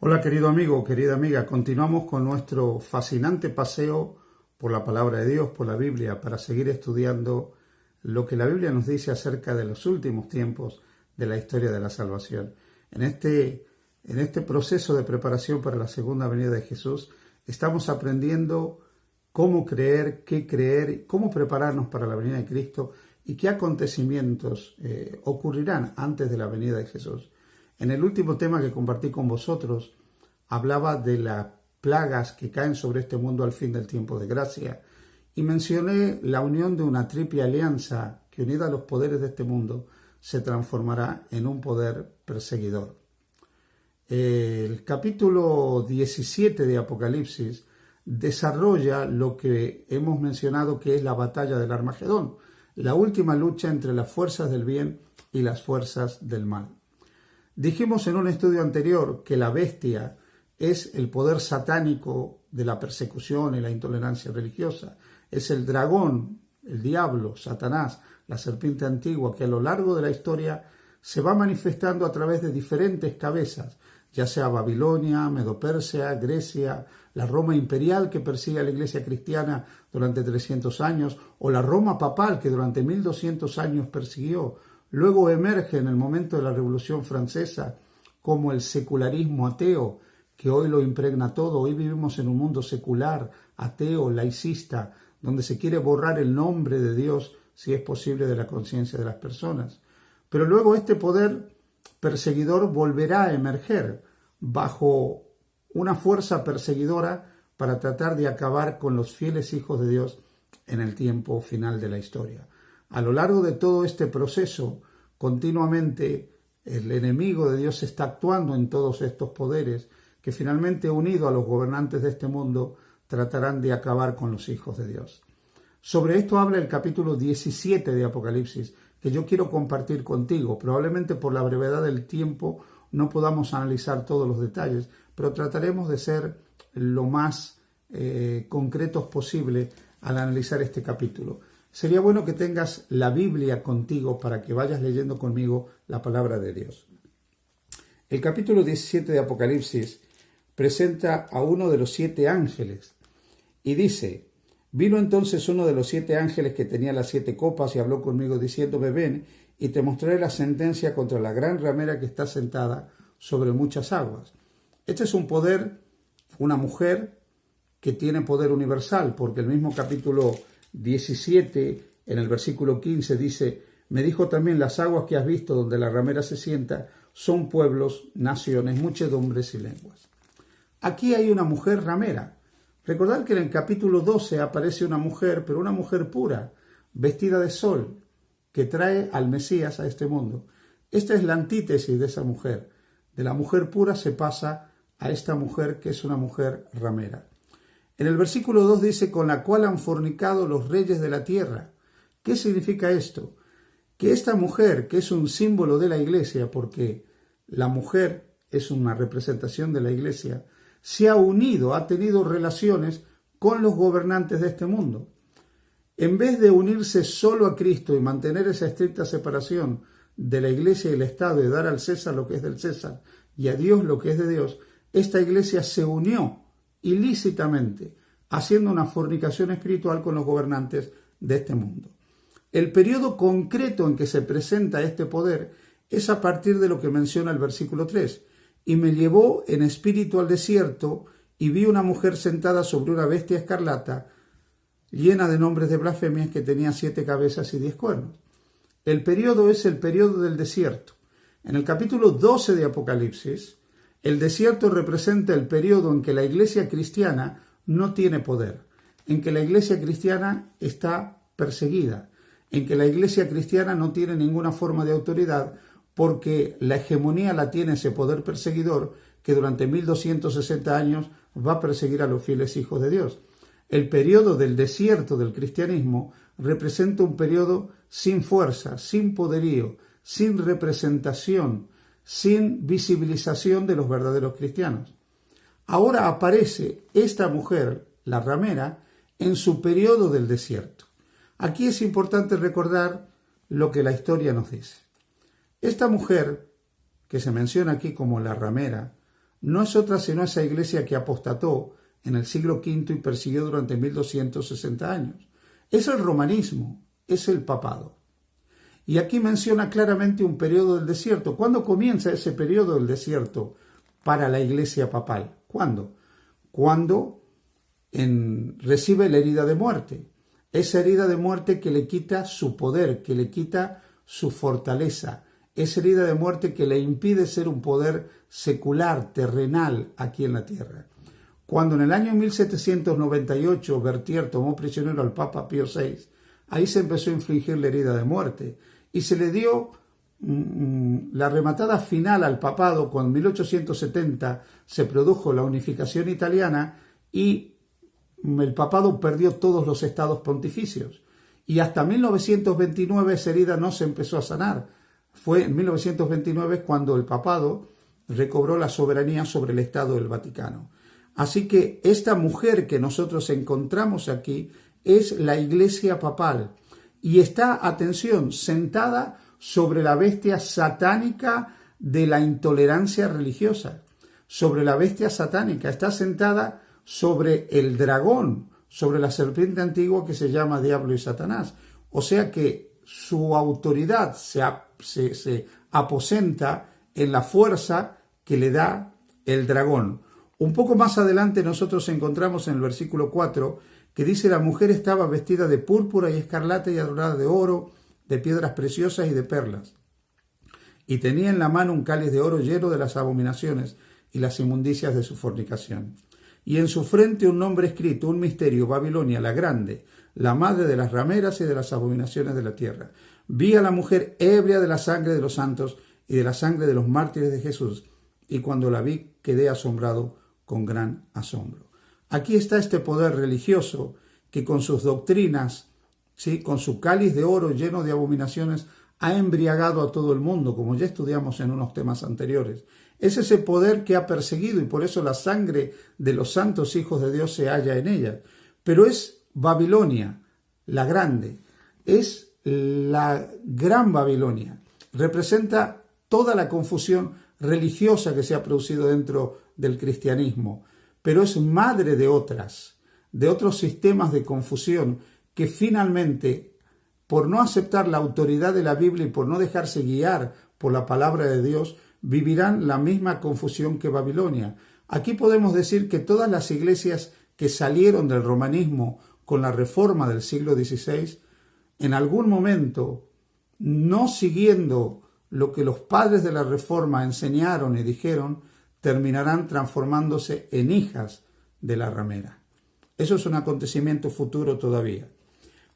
Hola querido amigo, querida amiga, continuamos con nuestro fascinante paseo por la palabra de Dios, por la Biblia, para seguir estudiando lo que la Biblia nos dice acerca de los últimos tiempos de la historia de la salvación. En este proceso de preparación para la segunda venida de Jesús, estamos aprendiendo cómo creer, cómo prepararnos para la venida de Cristo y qué acontecimientos ocurrirán antes de la venida de Jesús. En el último tema que compartí con vosotros, hablaba de las plagas que caen sobre este mundo al fin del tiempo de gracia y mencioné la unión de una triple alianza que, unida a los poderes de este mundo, se transformará en un poder perseguidor. El capítulo 17 de Apocalipsis desarrolla lo que hemos mencionado, que es la batalla del Armagedón, la última lucha entre las fuerzas del bien y las fuerzas del mal. Dijimos en un estudio anterior que la bestia es el poder satánico de la persecución y la intolerancia religiosa. Es el dragón, el diablo, Satanás, la serpiente antigua, que a lo largo de la historia se va manifestando a través de diferentes cabezas, ya sea Babilonia, Medo-Persia, Grecia, la Roma imperial que persigue a la iglesia cristiana durante 300 años, o la Roma papal que durante 1200 años persiguió. Luego emerge en el momento de la Revolución Francesa como el secularismo ateo, que hoy lo impregna todo. Hoy vivimos en un mundo secular, ateo, laicista, donde se quiere borrar el nombre de Dios, si es posible, de la conciencia de las personas. Pero luego este poder perseguidor volverá a emerger bajo una fuerza perseguidora para tratar de acabar con los fieles hijos de Dios en el tiempo final de la historia. A lo largo de todo este proceso, continuamente el enemigo de Dios está actuando en todos estos poderes que finalmente, unido a los gobernantes de este mundo, tratarán de acabar con los hijos de Dios. Sobre esto habla el capítulo 17 de Apocalipsis, que yo quiero compartir contigo. Probablemente por la brevedad del tiempo no podamos analizar todos los detalles, pero trataremos de ser lo más concretos posible al analizar este capítulo. Sería bueno que tengas la Biblia contigo para que vayas leyendo conmigo la palabra de Dios. El capítulo 17 de Apocalipsis presenta a uno de los 7 ángeles y dice: vino entonces uno de los 7 ángeles que tenía las 7 copas y habló conmigo diciéndome: ven y te mostraré la sentencia contra la gran ramera que está sentada sobre muchas aguas. Este es un poder, una mujer que tiene poder universal, porque el mismo capítulo 17, en el versículo 15, dice: me dijo también: las aguas que has visto donde la ramera se sienta son pueblos, naciones, muchedumbres y lenguas. Aquí hay una mujer ramera. Recordad que en el capítulo 12 aparece una mujer, pero una mujer pura, vestida de sol, que trae al Mesías a este mundo. Esta es la antítesis de esa mujer. De la mujer pura se pasa a esta mujer que es una mujer ramera. En el versículo 2 dice: con la cual han fornicado los reyes de la tierra. ¿Qué significa esto? Que esta mujer, que es un símbolo de la iglesia, porque la mujer es una representación de la iglesia, se ha unido, ha tenido relaciones con los gobernantes de este mundo. En vez de unirse solo a Cristo y mantener esa estricta separación de la iglesia y el Estado y dar al César lo que es del César y a Dios lo que es de Dios, esta iglesia se unió ilícitamente, haciendo una fornicación espiritual con los gobernantes de este mundo. El periodo concreto en que se presenta este poder es a partir de lo que menciona el versículo 3. Y me llevó en espíritu al desierto, y vi una mujer sentada sobre una bestia escarlata, llena de nombres de blasfemias, que tenía 7 cabezas y 10 cuernos. El periodo es el periodo del desierto. En el capítulo 12 de Apocalipsis, el desierto representa el periodo en que la iglesia cristiana no tiene poder, en que la iglesia cristiana está perseguida, en que la iglesia cristiana no tiene ninguna forma de autoridad, porque la hegemonía la tiene ese poder perseguidor que durante 1260 años va a perseguir a los fieles hijos de Dios. El periodo del desierto del cristianismo representa un periodo sin fuerza, sin poderío, sin representación, sin visibilización de los verdaderos cristianos. Ahora aparece esta mujer, la ramera, en su periodo del desierto. Aquí es importante recordar lo que la historia nos dice. Esta mujer, que se menciona aquí como la ramera, no es otra sino esa iglesia que apostató en el siglo V y persiguió durante 1260 años. Es el romanismo, es el papado. Y aquí menciona claramente un periodo del desierto. ¿Cuándo comienza ese periodo del desierto para la iglesia papal? ¿Cuándo? Cuando recibe la herida de muerte. Esa herida de muerte que le quita su poder, que le quita su fortaleza. Esa herida de muerte que le impide ser un poder secular, terrenal, aquí en la tierra. Cuando en el año 1798 Berthier tomó prisionero al Papa Pío VI, ahí se empezó a infligir la herida de muerte y se le dio la rematada final al papado cuando en 1870 se produjo la unificación italiana y el papado perdió todos los estados pontificios. Y hasta 1929 esa herida no se empezó a sanar. Fue en 1929 cuando el papado recobró la soberanía sobre el Estado del Vaticano. Así que esta mujer que nosotros encontramos aquí es la iglesia papal y está, atención, sentada sobre la bestia satánica de la intolerancia religiosa. Sobre la bestia satánica, está sentada sobre el dragón, sobre la serpiente antigua que se llama Diablo y Satanás. O sea que su autoridad se aposenta en la fuerza que le da el dragón. Un poco más adelante nosotros encontramos en el versículo 4 que dice: la mujer estaba vestida de púrpura y escarlata y adornada de oro, de piedras preciosas y de perlas. Y tenía en la mano un cáliz de oro lleno de las abominaciones y las inmundicias de su fornicación. Y en su frente un nombre escrito, un misterio: Babilonia la grande, la madre de las rameras y de las abominaciones de la tierra. Vi a la mujer ebria de la sangre de los santos y de la sangre de los mártires de Jesús, y cuando la vi quedé asombrado con gran asombro. Aquí está este poder religioso que con sus doctrinas, ¿sí?, con su cáliz de oro lleno de abominaciones, ha embriagado a todo el mundo, como ya estudiamos en unos temas anteriores. Es ese poder que ha perseguido y por eso la sangre de los santos hijos de Dios se halla en ella. Pero es Babilonia, la grande, es la gran Babilonia. Representa toda la confusión religiosa que se ha producido dentro del cristianismo, pero es madre de otros sistemas de confusión que finalmente, por no aceptar la autoridad de la Biblia y por no dejarse guiar por la palabra de Dios, vivirán la misma confusión que Babilonia. Aquí podemos decir que todas las iglesias que salieron del romanismo con la reforma del siglo XVI, en algún momento, no siguiendo lo que los padres de la reforma enseñaron y dijeron, terminarán transformándose en hijas de la ramera. Eso es un acontecimiento futuro todavía.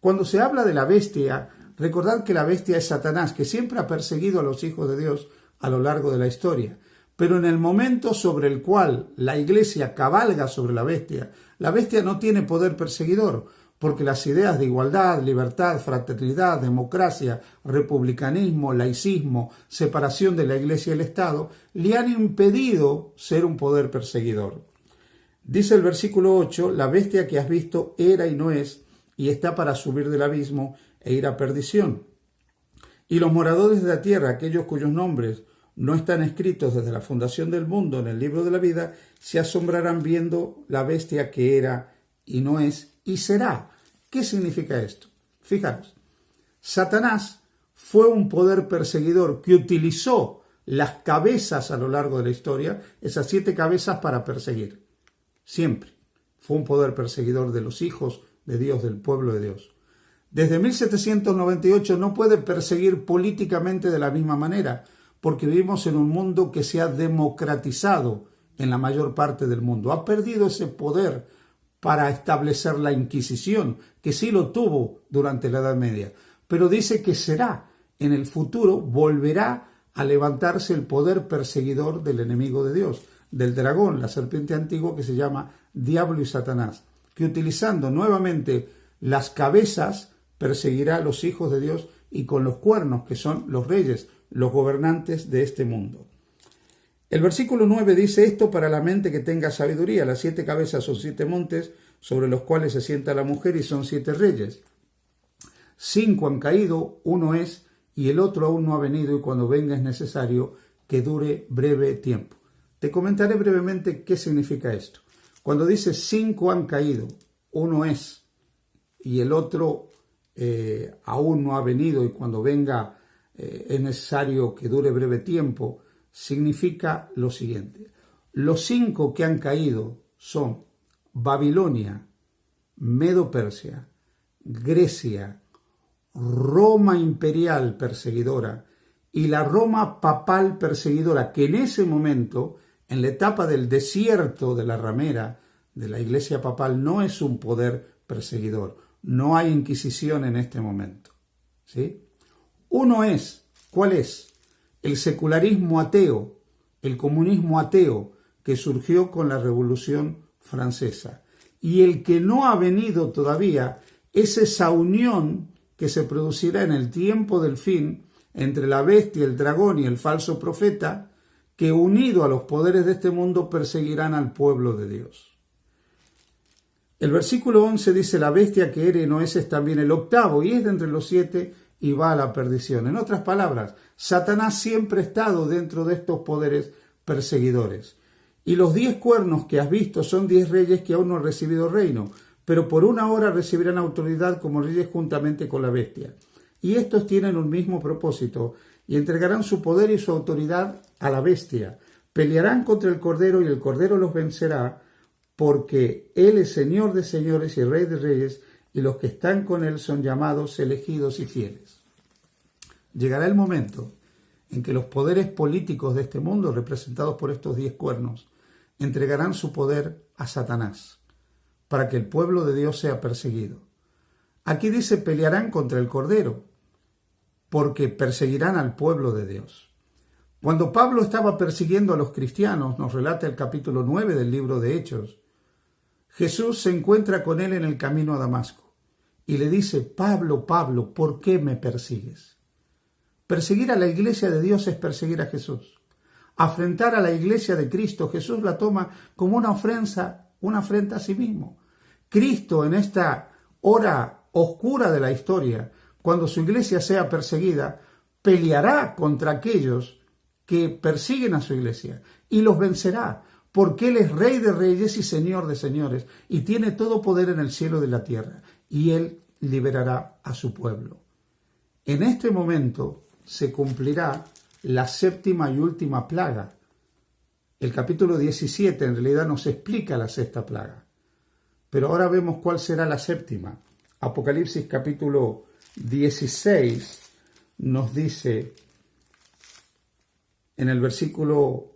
Cuando se habla de la bestia, recordad que la bestia es Satanás, que siempre ha perseguido a los hijos de Dios a lo largo de la historia. Pero en el momento sobre el cual la iglesia cabalga sobre la bestia no tiene poder perseguidor, porque las ideas de igualdad, libertad, fraternidad, democracia, republicanismo, laicismo, separación de la iglesia y el Estado, le han impedido ser un poder perseguidor. Dice el versículo 8, la bestia que has visto era y no es, y está para subir del abismo e ir a perdición. Y los moradores de la tierra, aquellos cuyos nombres no están escritos desde la fundación del mundo en el libro de la vida, se asombrarán viendo la bestia que era y no es y será. ¿Qué significa esto? Fijaros, Satanás fue un poder perseguidor que utilizó las cabezas a lo largo de la historia, esas 7 cabezas, para perseguir. Siempre fue un poder perseguidor de los hijos de Dios, del pueblo de Dios. Desde 1798 no puede perseguir políticamente de la misma manera, porque vivimos en un mundo que se ha democratizado en la mayor parte del mundo. Ha perdido ese poder para establecer la Inquisición, que sí lo tuvo durante la Edad Media, pero dice que será, en el futuro volverá a levantarse el poder perseguidor del enemigo de Dios, del dragón, la serpiente antigua que se llama Diablo y Satanás, que utilizando nuevamente las cabezas perseguirá a los hijos de Dios y con los cuernos, que son los reyes, los gobernantes de este mundo. El versículo 9 dice: esto para la mente que tenga sabiduría. Las 7 cabezas son 7 montes sobre los cuales se sienta la mujer y son 7 reyes. 5 han caído, uno es y el otro aún no ha venido, y cuando venga es necesario que dure breve tiempo. Te comentaré brevemente qué significa esto. Cuando dice 5 han caído, uno es y el otro aún no ha venido y cuando venga es necesario que dure breve tiempo, significa lo siguiente. Los 5 que han caído son Babilonia, Medo-Persia, Grecia, Roma imperial perseguidora y la Roma papal perseguidora, que en ese momento, en la etapa del desierto de la ramera de la Iglesia papal, no es un poder perseguidor. No hay inquisición en este momento. ¿Sí? Uno es, ¿cuál es? El secularismo ateo, el comunismo ateo que surgió con la Revolución Francesa. Y el que no ha venido todavía es esa unión que se producirá en el tiempo del fin entre la bestia, el dragón y el falso profeta, que unido a los poderes de este mundo perseguirán al pueblo de Dios. El versículo 11 dice, la bestia que era y no es también el octavo, y es de entre los 7 y va a la perdición. En otras palabras, Satanás siempre ha estado dentro de estos poderes perseguidores. Y los 10 cuernos que has visto son 10 reyes que aún no han recibido reino, pero por una hora recibirán autoridad como reyes juntamente con la bestia. Y estos tienen un mismo propósito, y entregarán su poder y su autoridad a la bestia. Pelearán contra el Cordero y el Cordero los vencerá, porque Él es Señor de señores y Rey de reyes, y los que están con Él son llamados, elegidos y fieles. Llegará el momento en que los poderes políticos de este mundo, representados por estos 10 cuernos, entregarán su poder a Satanás, para que el pueblo de Dios sea perseguido. Aquí dice, pelearán contra el Cordero, porque perseguirán al pueblo de Dios. Cuando Pablo estaba persiguiendo a los cristianos, nos relata el capítulo 9 del libro de Hechos, Jesús se encuentra con él en el camino a Damasco y le dice, Pablo, Pablo, ¿por qué me persigues? Perseguir a la iglesia de Dios es perseguir a Jesús. Afrentar a la iglesia de Cristo, Jesús la toma como una afrenta a sí mismo. Cristo en esta hora oscura de la historia, cuando su iglesia sea perseguida, peleará contra aquellos que persiguen a su iglesia y los vencerá, porque Él es Rey de reyes y Señor de señores y tiene todo poder en el cielo y en la tierra, y Él liberará a su pueblo. En este momento se cumplirá la 7ª y última plaga. El capítulo 17 en realidad nos explica la 6ª plaga, pero ahora vemos cuál será la 7ª. Apocalipsis capítulo 16 nos dice en el versículo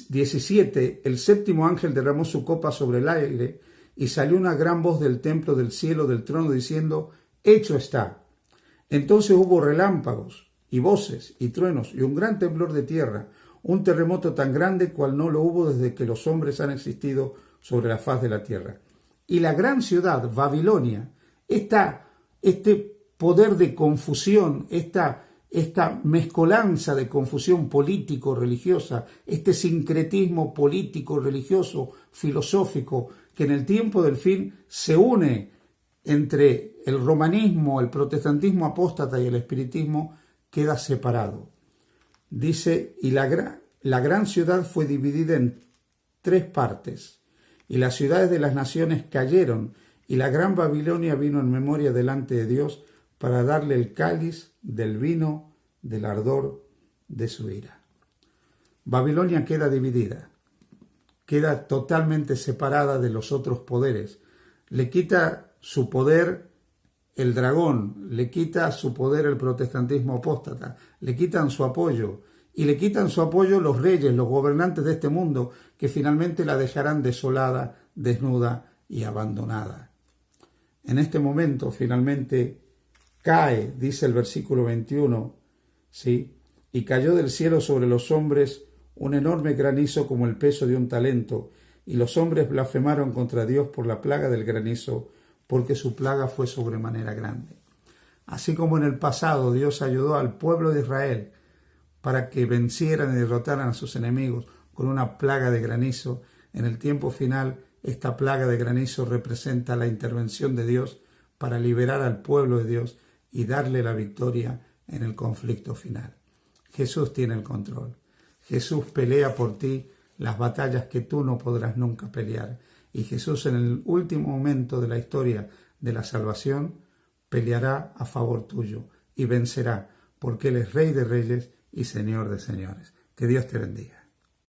17, el 7º ángel derramó su copa sobre el aire y salió una gran voz del templo del cielo del trono diciendo, hecho está. Entonces hubo relámpagos y voces y truenos y un gran temblor de tierra, un terremoto tan grande cual no lo hubo desde que los hombres han existido sobre la faz de la tierra. Y la gran ciudad, Babilonia, este poder de confusión, esta mezcolanza de confusión político-religiosa, este sincretismo político-religioso, filosófico, que en el tiempo del fin se une entre el romanismo, el protestantismo apóstata y el espiritismo, queda separado. Dice, y la gran ciudad fue dividida en 3 partes, y las ciudades de las naciones cayeron, y la gran Babilonia vino en memoria delante de Dios para darle el cáliz del vino del ardor de su ira. Babilonia queda dividida, queda totalmente separada de los otros poderes. Le quita su poder el dragón, le quita su poder el protestantismo apóstata, le quitan su apoyo, y le quitan su apoyo los reyes, los gobernantes de este mundo, que finalmente la dejarán desolada, desnuda y abandonada. En este momento, finalmente, cae, dice el versículo 21, ¿sí? Y cayó del cielo sobre los hombres un enorme granizo como el peso de un talento, y los hombres blasfemaron contra Dios por la plaga del granizo, porque su plaga fue sobremanera grande. Así como en el pasado Dios ayudó al pueblo de Israel para que vencieran y derrotaran a sus enemigos con una plaga de granizo, en el tiempo final esta plaga de granizo representa la intervención de Dios para liberar al pueblo de Dios y darle la victoria en el conflicto final. Jesús tiene el control. Jesús pelea por ti las batallas que tú no podrás nunca pelear. Y Jesús, en el último momento de la historia de la salvación, peleará a favor tuyo y vencerá, porque Él es Rey de Reyes y Señor de Señores. Que Dios te bendiga.